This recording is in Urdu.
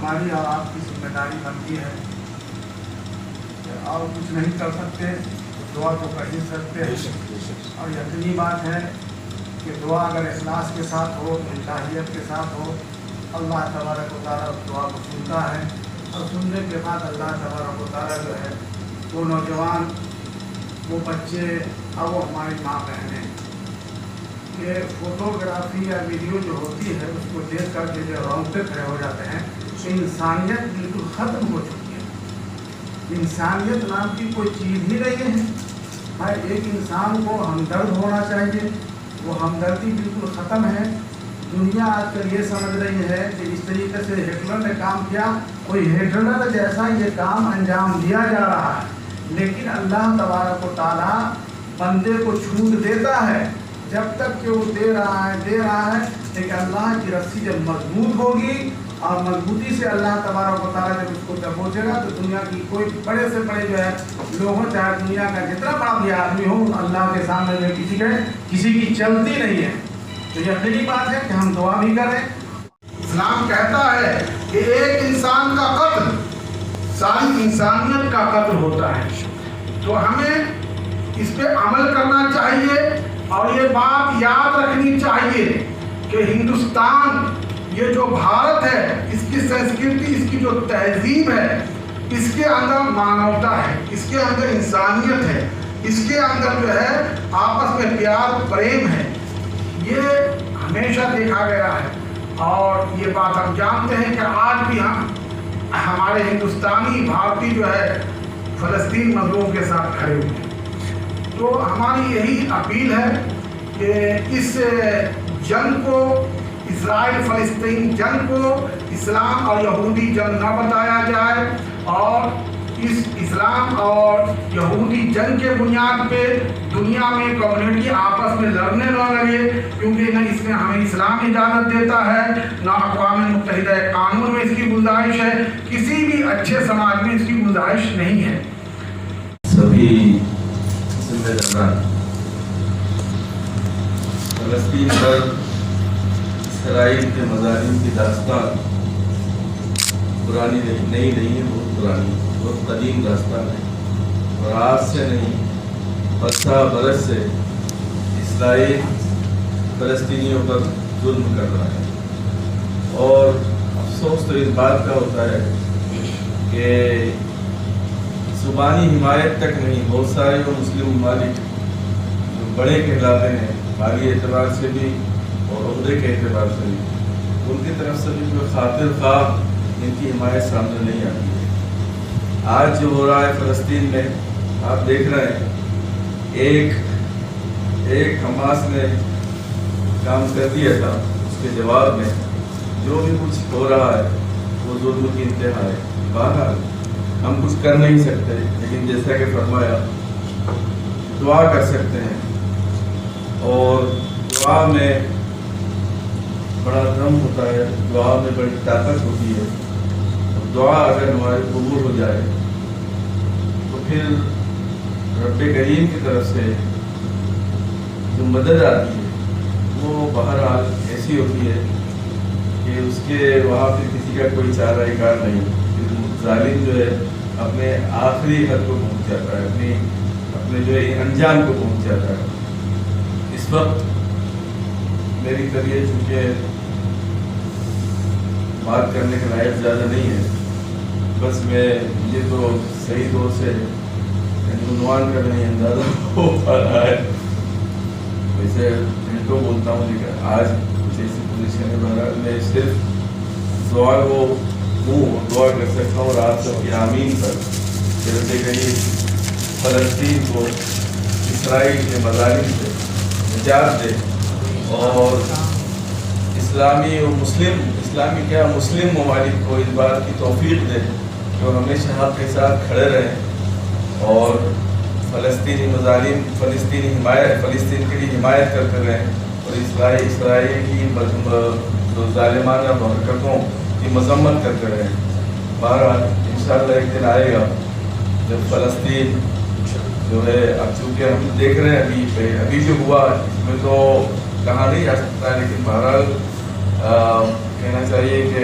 ہماری اور آپ کی ذمہ داری بنتی ہے کہ اور کچھ نہیں کر سکتے تو دعا تو کر ہی سکتے ہیں، اور یقینی بات ہے کہ دعا اگر اخلاص کے ساتھ ہو، الہیت کے ساتھ ہو، اللہ تبارک و تعالیٰ اس دعا کو سنتا ہے، اور سننے کے بعد اللہ تبارک و تعالیٰ جو ہے وہ نوجوان، وہ بچے اور وہ ہماری ماں بہنیں، یہ فوٹوگرافی یا ویڈیو جو ہوتی ہے اس کو دیکھ کر کے جو رونگٹے کھڑے ہو جاتے ہیں کہ انسانیت بالکل ختم ہو چکی ہے، انسانیت نام کی کوئی چیز ہی نہیں ہے۔ بھائی ایک انسان کو ہمدرد ہونا چاہیے، وہ ہمدردی بالکل ختم ہے۔ دنیا آج کل یہ سمجھ رہی ہے کہ اس طریقے سے ہٹلر نے کام کیا، کوئی ہٹلر جیسا یہ کام انجام دیا جا رہا ہے، لیکن اللہ تبارک و تعالیٰ بندے کو چھوٹ دیتا ہے جب تک کہ وہ دے رہا ہے، لیکن اللہ کی رسی جب مضبوط ہوگی اور مضبوطی سے اللہ تبارک و تعالیٰ جب اس کو دبوچے گا تو دنیا کی کوئی بڑے سے بڑے جو ہے لوگوں، چاہے دنیا کا جتنا بڑا بھی آدمی ہو، اللہ کے سامنے جو کسی کی چلتی نہیں ہے۔ تو یقینی بات ہے کہ ہم دعا بھی کریں۔ اسلام کہتا ہے کہ ایک انسان کا قتل ساری انسانیت کا قتل ہوتا ہے، تو ہمیں اس پہ عمل کرنا چاہیے، اور یہ بات یاد رکھنی چاہیے کہ ہندوستان، یہ جو بھارت ہے، اس کی سنسکرتی، اس کی جو تہذیب ہے، اس کے اندر مانوتا ہے، اس کے اندر انسانیت ہے، اس کے اندر جو ہے آپس میں پیار پریم ہے، یہ ہمیشہ دیکھا گیا ہے۔ اور یہ بات ہم جانتے ہیں کہ آج بھی ہمارے ہندوستانی بھارتی جو ہے فلسطین مظلوم کے ساتھ کھڑے ہوئے ہیں۔ تو ہماری یہی اپیل ہے کہ اس جنگ کو، اسرائیل فلسطین جنگ کو اسلام اور یہودی جنگ نہ بتایا جائے، اور اس اسلام اور یہودی جنگ کے بنیاد پہ دنیا میں کمیونٹی آپس میں لڑنے نہ لگے، کیونکہ نہ اس میں ہمیں اسلام اجازت دیتا ہے، نہ اقوام متحدہ قانون میں اس کی گنجائش ہے، کسی بھی اچھے سماج میں اس کی گنجائش نہیں ہے۔ سبھی ذمہ داران فلسطین پر اسرائیل کے مظالم کی داستان پرانی نئی نہیں ہے، بہت پرانی، بہت قدیم داستان ہے، اور آج سے نہیں، برسہ برس سے اسرائیل فلسطینیوں پر ظلم کر رہا ہے، اور افسوس تو اس بات کا ہوتا ہے کہ زبانی حمایت تک نہیں، بہت سارے جو مسلم ممالک جو بڑے کہلاتے ہیں مالی اعتبار سے بھی اور عہدے کے اعتبار سے بھی، ان کی طرف سے بھی کوئی خاطر خواہ ان کی حمایت سامنے نہیں آتی ہے۔ آج جو ہو رہا ہے فلسطین میں، آپ دیکھ رہے ہیں، ایک حماس نے کام کر دیا تھا، اس کے جواب میں جو بھی کچھ ہو رہا ہے وہ ظلم کی انتہا ہے۔ بہرحال ہم کچھ کر نہیں سکتے، لیکن جیسا کہ فرمایا دعا کر سکتے ہیں، اور دعا میں بڑا دم ہوتا ہے، دعا میں بڑی طاقت ہوتی ہے، اور دعا اگر ہماری قبول ہو جائے تو پھر رب کریم کی طرف سے جو مدد آتی ہے وہ بہرحال ایسی ہوتی ہے کہ اس کے وہاں پھر کسی کا کوئی چارہ کار نہیں، ظالم جو ہے اپنے آخری حد کو پہنچ جاتا ہے، اپنے جو ہے انجام کو پہنچ جاتا ہے۔ اس وقت میری طبیعت چونکہ بات کرنے کے لائق زیادہ نہیں ہے، بس مجھے تو صحیح طور سے عنوان کا نہیں اندازہ ہو پا رہا ہے، ویسے گھنٹوں بولتا ہوں، لیکن آج کچھ ایسی پوزیشن ہے، بہرحال میں صرف دعا کو دعا کر سکتا ہوں، اور آپ سب کی آمین پر جیسے کہیں فلسطین کو اسرائیل کے مظالم سے نجات دے، اور اسلامی مسلم ممالک کو اس بات کی توفیق دے کہ وہ ہمیشہ حق کے ساتھ کھڑے رہیں، اور فلسطین کے لیے حمایت کرتے رہیں، اور اسرائیل کی جو ظالمانہ حرکتوں کی مذمت کرتے رہے۔ بہرحال انشاءاللہ ایک دن آئے گا جب فلسطین جو ہے، اب چونکہ ہم دیکھ رہے ہیں ابھی جو ہوا اس میں تو کہا نہیں جا سکتا ہے، لیکن بہرحال کہنا چاہیے کہ